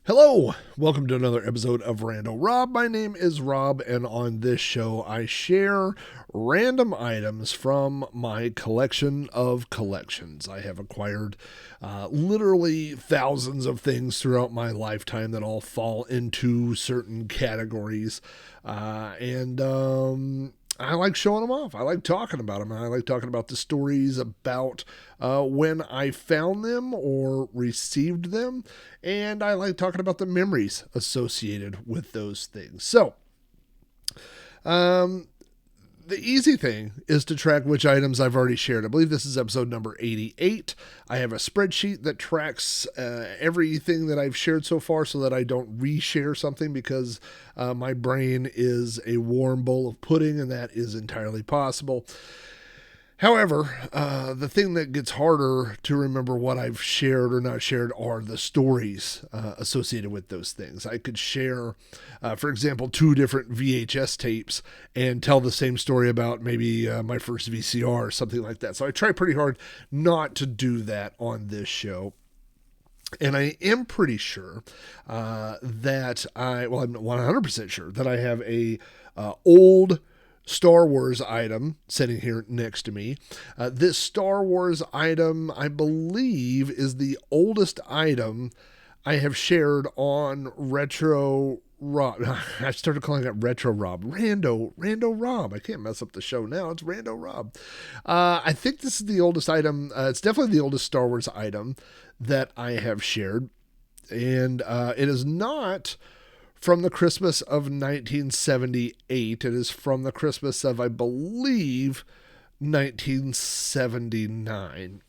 Hello, welcome to another episode of Rando Rob. My name is Rob, and on this show, I share random items from my collection of collections. I have acquired literally thousands of things throughout my lifetime that all fall into certain categories, and I like showing them off. I like talking about them. I like talking about the stories about when I found them or received them. And I like talking about the memories associated with those things. So, um, the easy thing is to track which items I've already shared. I believe this is episode number 88. I have a spreadsheet that tracks everything that I've shared so far so that I don't reshare something because my brain is a warm bowl of pudding, and that is entirely possible. However, the thing that gets harder to remember what I've shared or not shared are the stories associated with those things. I could share, for example, two different VHS tapes and tell the same story about maybe my first VCR or something like that. So I try pretty hard not to do that on this show. And I am pretty sure that I'm 100% sure that I have a old Star Wars item sitting here next to me. This Star Wars item, I believe, is the oldest item I have shared on Retro Rob. I started calling it Retro Rob. Rando Rob. I can't mess up the show now. It's Rando Rob. I think this is the oldest item. It's definitely the oldest Star Wars item that I have shared. And it is not from the Christmas of 1978. It is from the Christmas of, I believe, 1979.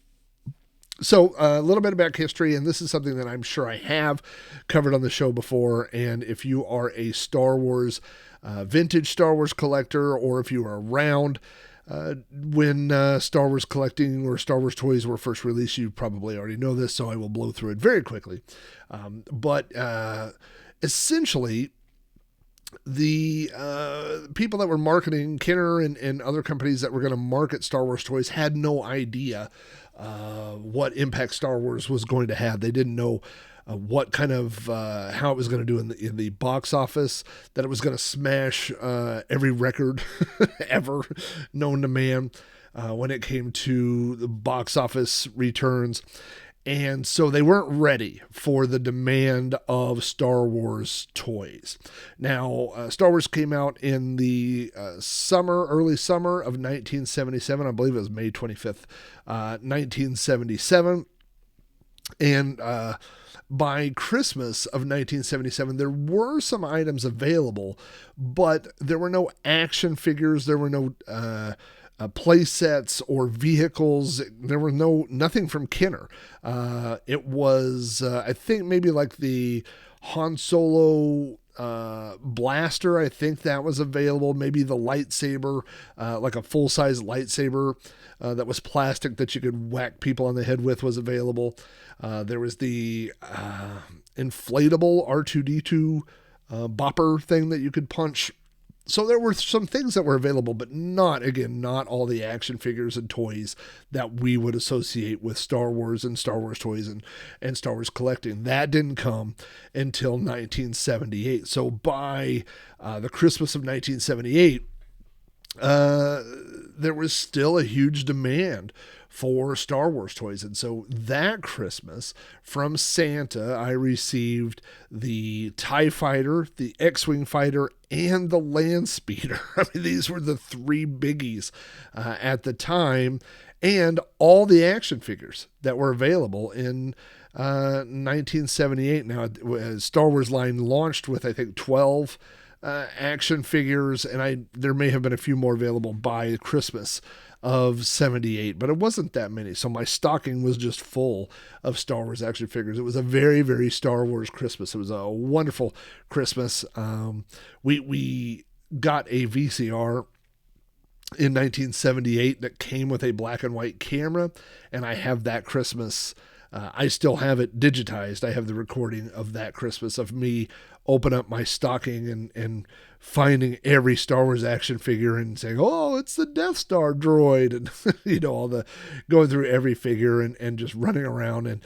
So a little bit about history, and this is something that I'm sure I have covered on the show before. And if you are a Star Wars, vintage Star Wars collector, or if you are around when Star Wars collecting or Star Wars toys were first released, you probably already know this, so I will blow through it very quickly. But essentially, the people that were marketing, Kenner and other companies that were going to market Star Wars toys, had no idea what impact Star Wars was going to have. They didn't know what kind of how it was going to do in the box office, that it was going to smash every record ever known to man when it came to the box office returns. And so they weren't ready for the demand of Star Wars toys. Now, Star Wars came out in the early summer of 1977. I believe it was May 25th, 1977. And by Christmas of 1977, there were some items available, but there were no action figures. There were no play sets or vehicles. There were nothing from Kenner. It was, I think, maybe like the Han Solo blaster. I think that was available. Maybe the lightsaber, like a full-size lightsaber that was plastic that you could whack people on the head with, was available. There was the inflatable R2-D2 bopper thing that you could punch. So there were some things that were available, but not all the action figures and toys that we would associate with Star Wars and Star Wars toys and Star Wars collecting. That didn't come until 1978. So by the Christmas of 1978, there was still a huge demand for Star Wars toys. And so that Christmas, from Santa, I received the TIE Fighter, the X-Wing Fighter, and the Land Speeder. I mean, these were the three biggies at the time, and all the action figures that were available in 1978. Now, Star Wars line launched with, I think, 12 action figures, and there may have been a few more available by Christmas of 78, but it wasn't that many. So my stocking was just full of Star Wars action figures. It was a very, very Star Wars Christmas. It was a wonderful Christmas. We got a VCR in 1978 that came with a black and white camera, and I have that Christmas. I still have it digitized. I have the recording of that Christmas of me open up my stocking and finding every Star Wars action figure and saying, "Oh, it's the Death Star droid," and all the going through every figure and just running around and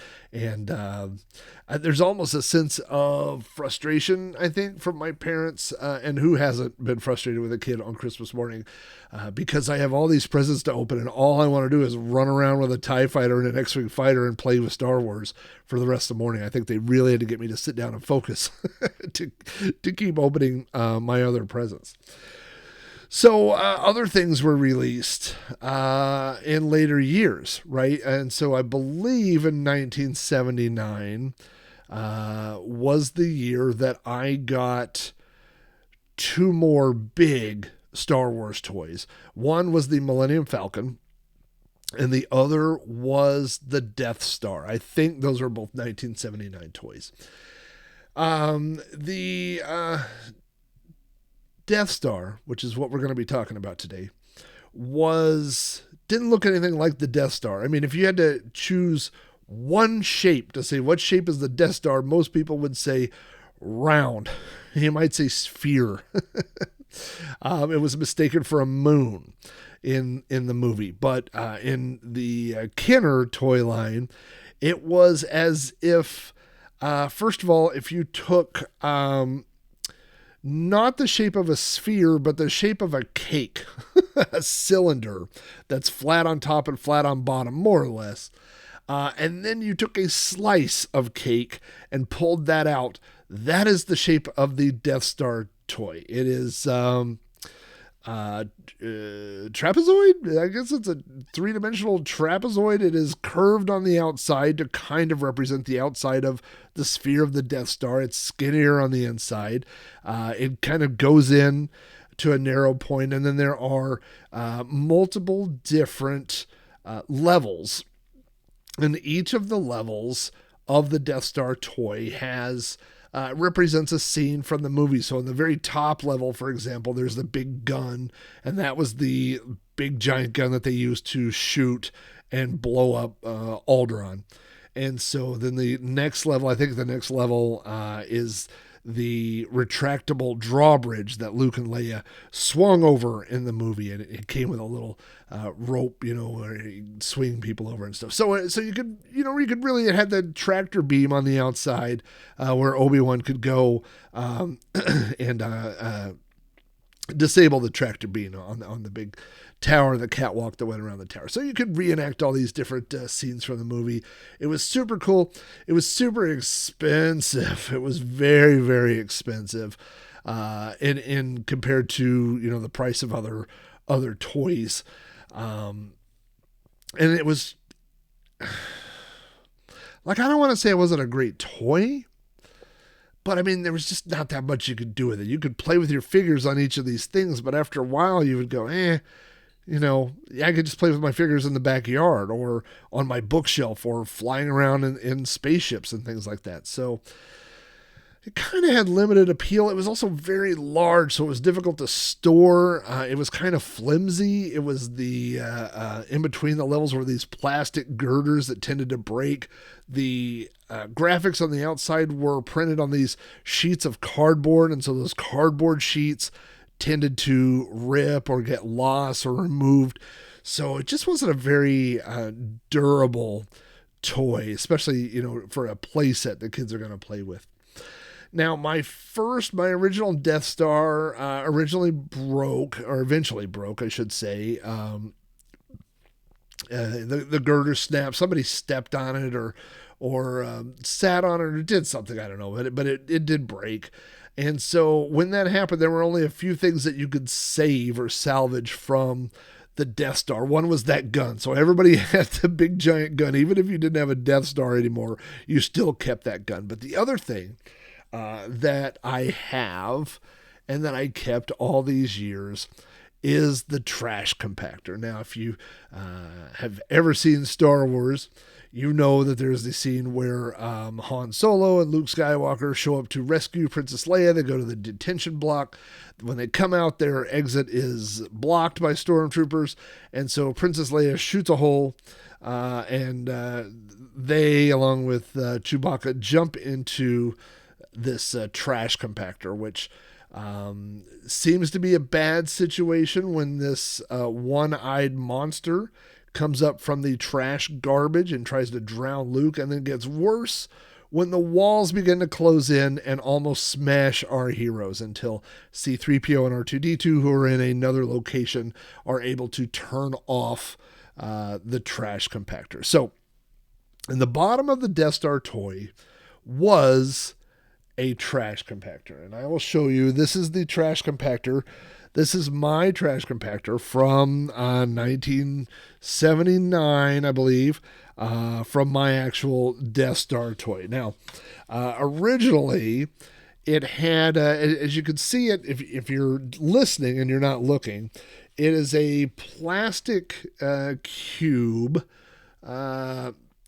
there's almost a sense of frustration, I think, from my parents, and who hasn't been frustrated with a kid on Christmas morning, because I have all these presents to open and all I want to do is run around with a TIE fighter and an X-Wing fighter and play with Star Wars for the rest of the morning. I think they really had to get me to sit down and focus to keep opening my other presents. So other things were released in later years, right? And so I believe in 1979 was the year that I got two more big Star Wars toys. One was the Millennium Falcon, and the other was the Death Star. I think those are both 1979 toys. The Death Star, which is what we're going to be talking about today, didn't look anything like the Death Star. I mean, if you had to choose one shape to say what shape is the Death Star, most people would say round. You might say sphere. It was mistaken for a moon in the movie, but in the Kenner toy line, it was as if, first of all, if you took not the shape of a sphere, but the shape of a cake, a cylinder that's flat on top and flat on bottom, more or less. And then you took a slice of cake and pulled that out. That is the shape of the Death Star toy. It is trapezoid. I guess it's a three-dimensional trapezoid. It is curved on the outside to kind of represent the outside of the sphere of the Death Star. It's skinnier on the inside. It kind of goes in to a narrow point, and then there are multiple different levels. And each of the levels of the Death Star toy has represents a scene from the movie. So in the very top level, for example, there's the big gun, and that was the big giant gun that they used to shoot and blow up Alderaan. And so then the next level, I think the next level is the retractable drawbridge that Luke and Leia swung over in the movie, and it came with a little rope, where you swing people over and stuff. So you could, it had the tractor beam on the outside where Obi-Wan could go and disable the tractor beam on the big tower, the catwalk that went around the tower. So you could reenact all these different scenes from the movie. It was super cool. It was super expensive. It was very, very expensive in compared to, the price of other toys. And it was like, I don't want to say it wasn't a great toy, but I mean, there was just not that much you could do with it. You could play with your figures on each of these things, but after a while you would go, I could just play with my figures in the backyard or on my bookshelf or flying around in spaceships and things like that. So it kind of had limited appeal. It was also very large, so it was difficult to store. It was kind of flimsy. It was the in between the levels were these plastic girders that tended to break. The graphics on the outside were printed on these sheets of cardboard, and so those cardboard sheets tended to rip or get lost or removed. So it just wasn't a very durable toy, especially, for a play set that kids are going to play with. Now, my original Death Star eventually broke, I should say. The girder snapped. Somebody stepped on it or sat on it or did something. I don't know, but it did break. And so when that happened, there were only a few things that you could save or salvage from the Death Star. One was that gun. So everybody had the big giant gun. Even if you didn't have a Death Star anymore, you still kept that gun. But the other thing that I have and that I kept all these years is the trash compactor. Now, if you have ever seen Star Wars, you know that there's the scene where Han Solo and Luke Skywalker show up to rescue Princess Leia. They go to the detention block. When they come out, their exit is blocked by stormtroopers. And so Princess Leia shoots a hole, and they, along with Chewbacca, jump into this trash compactor, which Seems to be a bad situation when this one-eyed monster comes up from the trash garbage and tries to drown Luke, and then gets worse when the walls begin to close in and almost smash our heroes until C-3PO and R2-D2, who are in another location, are able to turn off the trash compactor. So, in the bottom of the Death Star toy was a trash compactor. And I will show you, this is the trash compactor. This is my trash compactor from 1979, I believe, from my actual Death Star toy. Now, originally, it had, as you can see it, if you're listening and you're not looking, it is a plastic cube,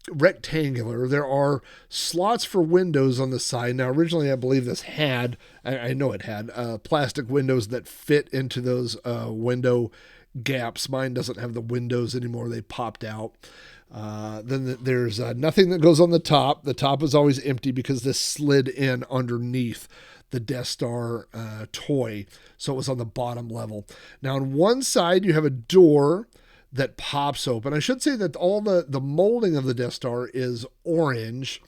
rectangular. There are slots for windows on the side. Now, originally, I believe this had, I know it had, plastic windows that fit into those window gaps. Mine doesn't have the windows anymore. They popped out. Then there's nothing that goes on the top. The top is always empty because this slid in underneath the Death Star toy. So it was on the bottom level. Now, on one side, you have a door that pops open. I should say that all the molding of the Death Star is orange,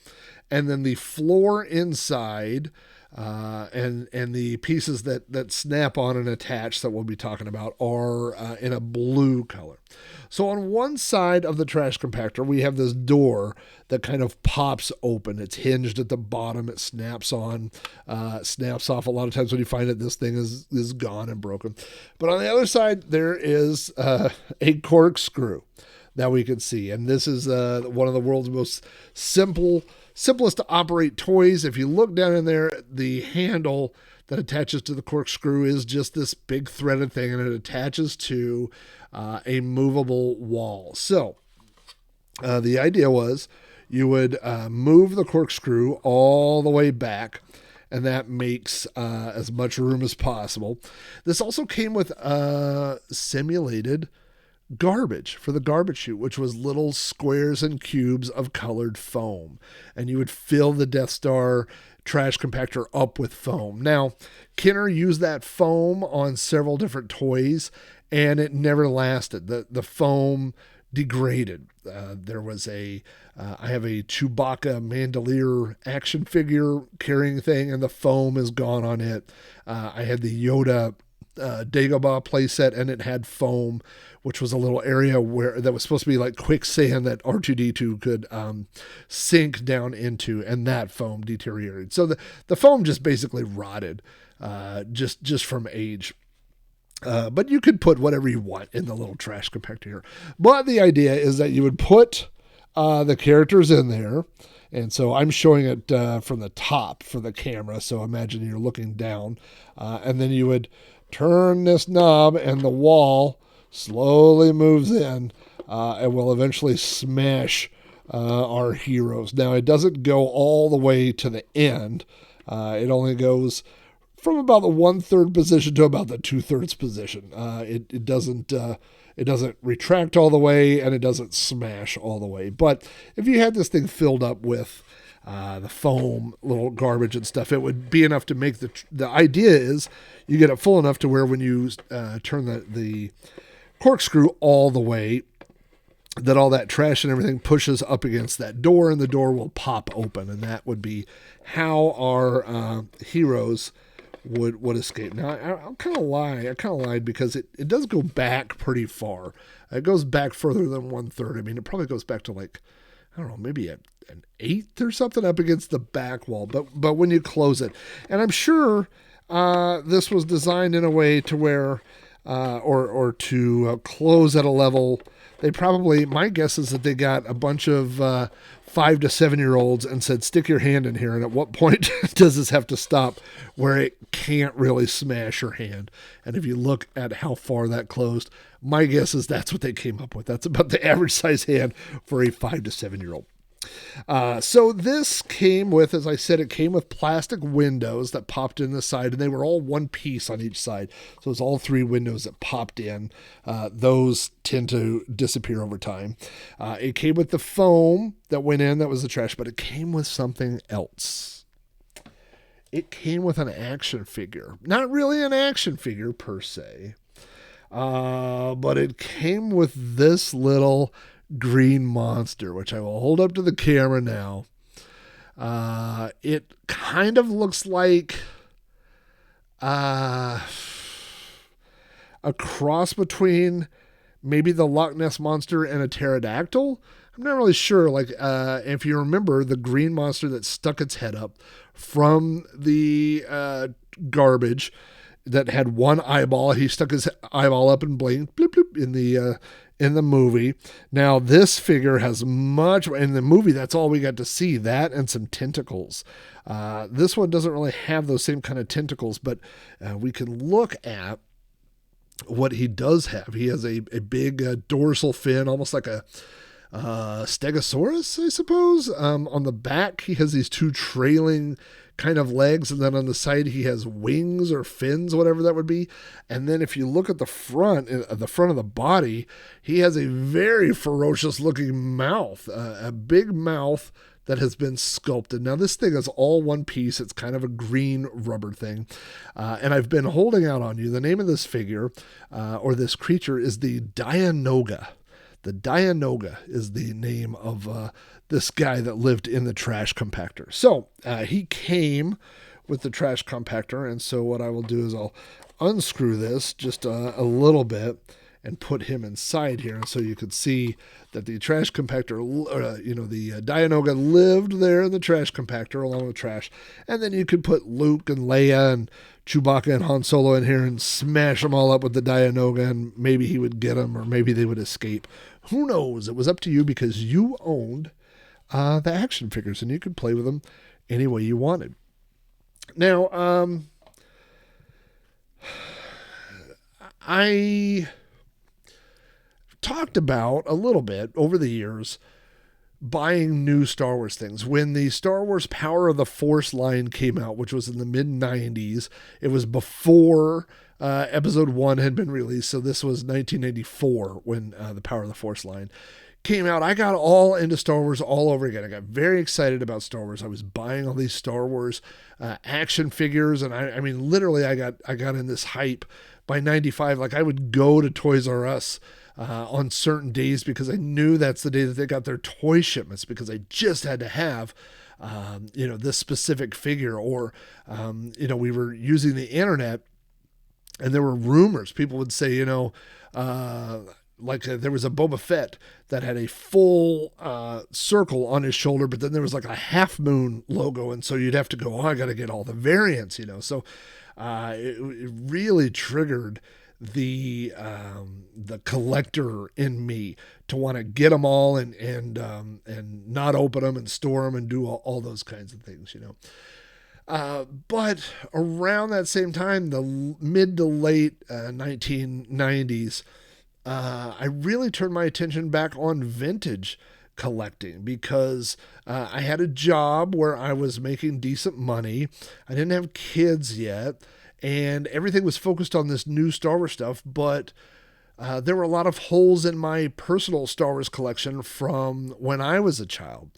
and then the floor inside and the pieces that snap on and attach that we'll be talking about are in a blue color. So on one side of the trash compactor, we have this door that kind of pops open. It's hinged at the bottom. It snaps on, snaps off. A lot of times when you find it, this thing is gone and broken. But on the other side, there is a corkscrew that we can see. And this is one of the world's most simplest to operate toys. If you look down in there, the handle that attaches to the corkscrew is just this big threaded thing, and it attaches to a movable wall. So the idea was you would move the corkscrew all the way back, and that makes as much room as possible. This also came with simulated garbage for the garbage chute, which was little squares and cubes of colored foam, and you would fill the Death Star trash compactor up with foam. Now, Kenner used that foam on several different toys, and it never lasted. The foam degraded. There was I have a Chewbacca Mandalorian action figure carrying thing, and the foam is gone on it. I had the Yoda Dagobah playset, and it had foam, which was a little area that was supposed to be like quicksand that R2-D2 could sink down into, and that foam deteriorated. So the foam just basically rotted, just from age. But you could put whatever you want in the little trash compactor here. But the idea is that you would put the characters in there. And so I'm showing it from the top for the camera. So imagine you're looking down, and then you would turn this knob, and the wall slowly moves in and will eventually smash our heroes. Now, it doesn't go all the way to the end. It only goes from about the 1/3 position to about the 2/3 position. It doesn't retract all the way, and it doesn't smash all the way. But if you had this thing filled up with the foam, little garbage and stuff, it would be enough to make the idea is you get it full enough to where when you turn the corkscrew all the way, that all that trash and everything pushes up against that door, and the door will pop open, and that would be how our heroes would escape. Now, I'll kind of lie. I kind of lied because it does go back pretty far. It goes back further than 1/3. I mean, it probably goes back to like, I don't know, maybe an eighth or something up against the back wall. But when you close it, and I'm sure this was designed in a way to where, or to close at a level. They probably, my guess is that they got a bunch of 5 to 7-year-olds and said, stick your hand in here. And at what point does this have to stop where it can't really smash your hand? And if you look at how far that closed, my guess is that's what they came up with. That's about the average size hand for a 5 to 7-year-old. So this came with, as I said, it came with plastic windows that popped in the side, and they were all one piece on each side. So it's all 3 windows that popped in. Those tend to disappear over time. It came with the foam that went in, that was the trash, but it came with something else. it came with an action figure. Not really an action figure per se, but it came with this little green monster, which I will hold up to the camera now. It kind of looks like uh, a cross between maybe the Loch Ness Monster and a pterodactyl. I'm not really sure. Like, if you remember the green monster that stuck its head up from the garbage that had one eyeball, he stuck his eyeball up and blinked bloop, bloop, in the movie. Now this figure has much in the movie. That's all we got to see, that and some tentacles. This one doesn't really have those same kind of tentacles, but we can look at what he does have. He has a big dorsal fin, almost like a Stegosaurus, I suppose. On the back, he has these two trailing kind of legs, and then on the side, he has wings or fins, whatever that would be. And then if you look at the front of the body, he has a very ferocious looking mouth, a big mouth that has been sculpted. Now, this thing is all one piece. It's kind of a green rubber thing. And I've been holding out on you. The name of this figure, or this creature, is the Dianoga. The Dianoga is the name of this guy that lived in the trash compactor. So he came with the trash compactor. And so what I will do is I'll unscrew this just a little bit and put him inside here. And so you could see that the trash compactor, the Dianoga lived there in the trash compactor along with trash. And then you could put Luke and Leia and Chewbacca and Han Solo in here and smash them all up with the Dianoga, and maybe he would get them or maybe they would escape. Who knows? It was up to you because you owned the action figures and you could play with them any way you wanted. Now, I talked about a little bit over the years buying new Star Wars things. When the Star Wars Power of the Force line came out, which was in the mid-90s, it was before Episode 1 had been released, so this was 1994 when the Power of the Force line came out. I got all into Star Wars all over again. I got very excited about Star Wars. I was buying all these Star Wars action figures, and I mean, literally, I got in this hype by 95. Like, I would go to Toys R Us on certain days because I knew that's the day that they got their toy shipments, because I just had to have this specific figure. Or we were using the internet and there were rumors. People would say, there was a Boba Fett that had a full circle on his shoulder, but then there was like a half moon logo, and so you'd have to go, I got to get all the variants, So it really triggered the collector in me to want to get them all and not open them and store them and do all those kinds of things, But around that same time, the mid to late 1990s, I really turned my attention back on vintage collecting because I had a job where I was making decent money. I didn't have kids yet, and everything was focused on this new Star Wars stuff, but there were a lot of holes in my personal Star Wars collection from when I was a child.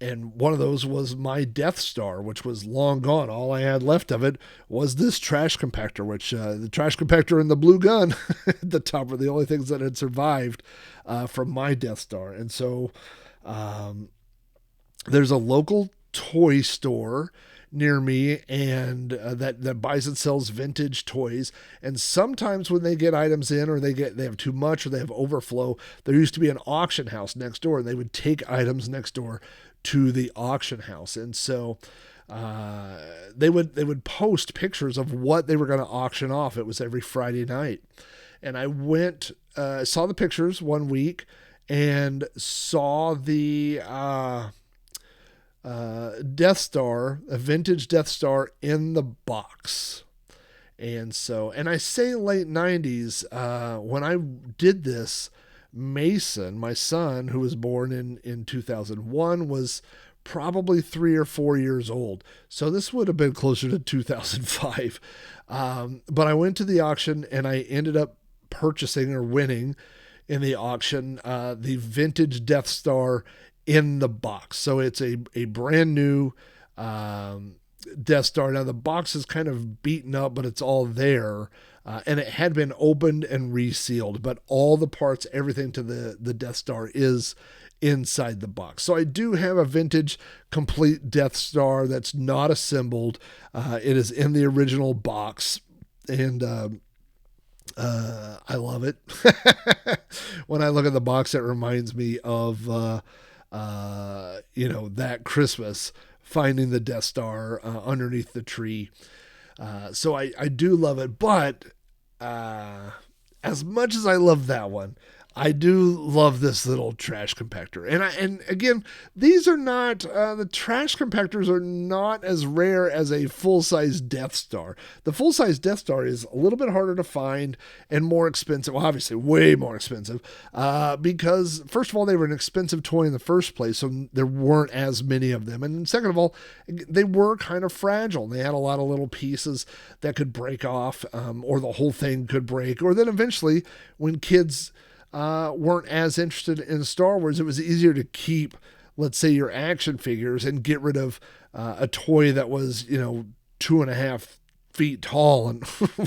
And one of those was my Death Star, which was long gone. All I had left of it was this trash compactor, which the trash compactor and the blue gun at the top were the only things that had survived from my Death Star. And so there's a local toy store near me, and that buys and sells vintage toys. And sometimes when they get items in, or they have too much, or they have overflow, there used to be an auction house next door, and they would take items next door to the auction house. And so they would post pictures of what they were going to auction off. It was every Friday night, and I went saw the pictures one week and saw the Death Star, a vintage Death Star in the box. And I say late 90s, when I did this, Mason, my son, who was born in 2001, was probably 3 or 4 years old. So this would have been closer to 2005. But I went to the auction and I ended up purchasing or winning in the auction the vintage Death Star in the box. So it's a brand new Death Star. Now the box is kind of beaten up, but it's all there. And it had been opened and resealed, but all the parts, everything to the Death Star is inside the box. So I do have a vintage complete Death Star that's not assembled. It is in the original box, and I love it. When I look at the box, it reminds me of that Christmas finding the Death Star underneath the tree. So I do love it, but as much as I love that one, I do love this little trash compactor. And again, these are not, the trash compactors are not as rare as a full-size Death Star. The full-size Death Star is a little bit harder to find and more expensive. Well, obviously way more expensive, because first of all, they were an expensive toy in the first place, so there weren't as many of them. And second of all, they were kind of fragile. They had a lot of little pieces that could break off, or the whole thing could break. Or then eventually, when kids weren't as interested in Star Wars, it was easier to keep, let's say, your action figures and get rid of a toy that was, 2.5 feet tall and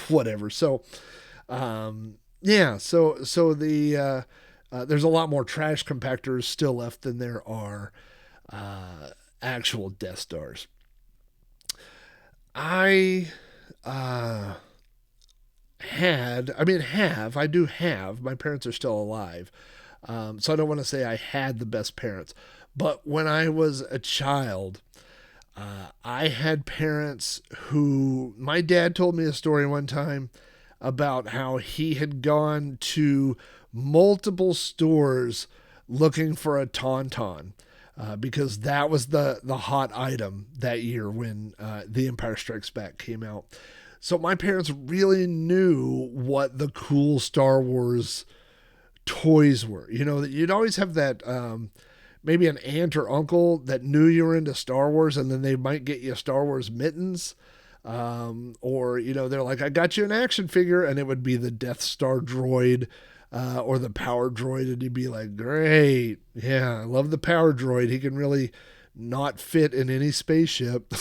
whatever. So, so the there's a lot more trash compactors still left than there are actual Death Stars. I do have, my parents are still alive. So I don't want to say I had the best parents, but when I was a child, I had parents who, my dad told me a story one time about how he had gone to multiple stores looking for a Tauntaun. Because that was the hot item that year when The Empire Strikes Back came out. So my parents really knew what the cool Star Wars toys were. That you'd always have that, maybe an aunt or uncle that knew you were into Star Wars, and then they might get you Star Wars mittens. Or, they're like, I got you an action figure, and it would be the Death Star droid, or the power droid, and you'd be like, great. Yeah, I love the power droid. He can really not fit in any spaceship.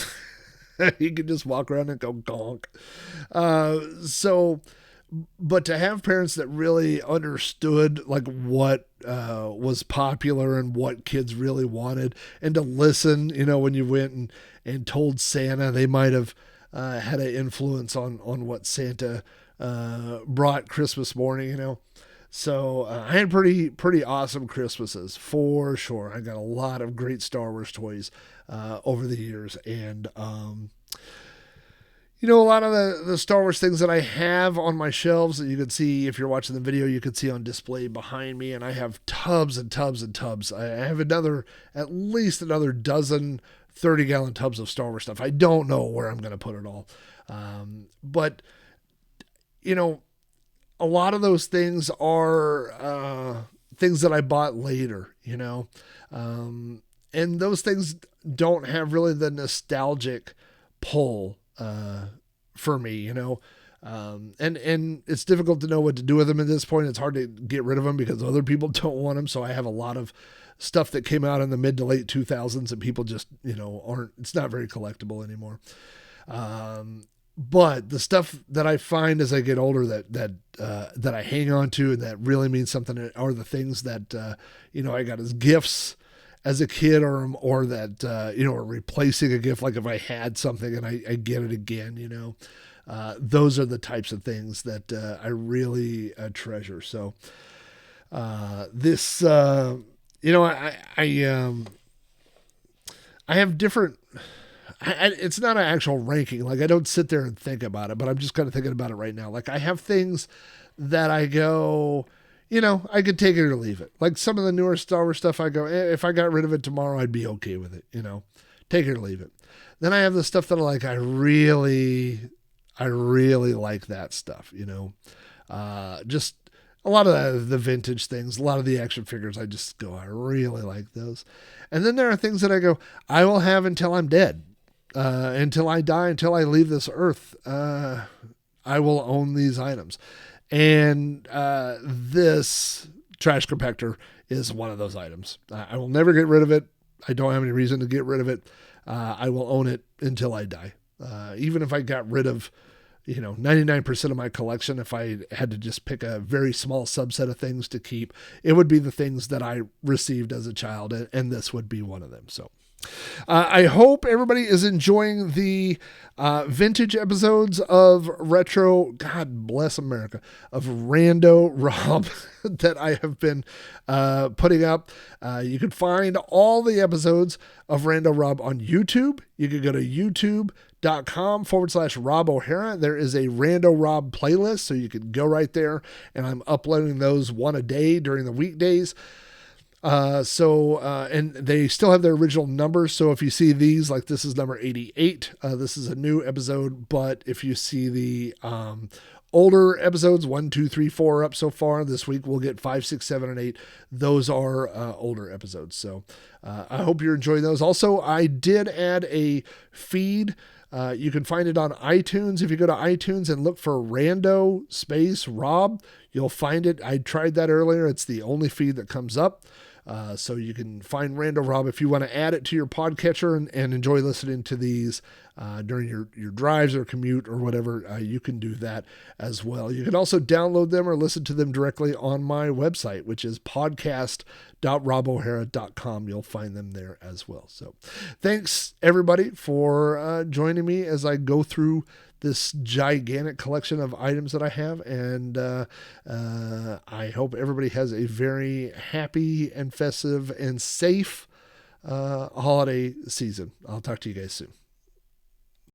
He could just walk around and go gonk. But to have parents that really understood like what was popular and what kids really wanted, and to listen, when you went and told Santa, they might have had an influence on what Santa brought Christmas morning. So I had pretty awesome Christmases for sure. I got a lot of great Star Wars toys over the years, and a lot of the Star Wars things that I have on my shelves that you can see, if you're watching the video, you can see on display behind me, and I have tubs and tubs and tubs. I have at least another dozen 30-gallon tubs of Star Wars stuff. I don't know where I'm going to put it all, but a lot of those things are things that I bought later, and those things don't have really the nostalgic pull for me, and it's difficult to know what to do with them at this point. It's hard to get rid of them because other people don't want them. So I have a lot of stuff that came out in the mid to late 2000s and people just, it's not very collectible anymore. But the stuff that I find as I get older that I hang on to and that really means something are the things that, I got as gifts as a kid, or that, or replacing a gift. Like if I had something and I get it again, those are the types of things that I really treasure. So this, I have different. It's not an actual ranking. Like I don't sit there and think about it, but I'm just kind of thinking about it right now. Like I have things that I go, I could take it or leave it. Like some of the newer Star Wars stuff, I go, if I got rid of it tomorrow, I'd be okay with it. Take it or leave it. Then I have the stuff that I like. I really like that stuff. Just a lot of the vintage things, a lot of the action figures. I just go, I really like those. And then there are things that I go, I will have until I'm dead. Until I die, until I leave this earth, I will own these items. And this trash compactor is one of those items. I will never get rid of it. I don't have any reason to get rid of it. I will own it until I die. Even if I got rid of 99% of my collection, if I had to just pick a very small subset of things to keep, it would be the things that I received as a child, and this would be one of them. So I hope everybody is enjoying the vintage episodes of Retro, God bless America, of Rando Rob that I have been putting up. You can find all the episodes of Rando Rob on YouTube. You can go to youtube.com/Rob O'Hara. There is a Rando Rob playlist, so you can go right there, and I'm uploading those one a day during the weekdays. And they still have their original numbers. So if you see these, like this is number 88, this is a new episode, but if you see the, older episodes, 1, 2, 3, 4 up so far this week, we'll get 5, 6, 7, and 8. Those are, older episodes. So, I hope you're enjoying those. Also, I did add a feed. You can find it on iTunes. If you go to iTunes and look for Rando space Rob, you'll find it. I tried that earlier. It's the only feed that comes up. So you can find Rando Rob if you want to add it to your podcatcher and enjoy listening to these during your drives or commute or whatever. You can do that as well. You can also download them or listen to them directly on my website, which is podcast.robohara.com. You'll find them there as well. So thanks everybody for joining me as I go through this gigantic collection of items that I have. And I hope everybody has a very happy and festive and safe holiday season. I'll talk to you guys soon.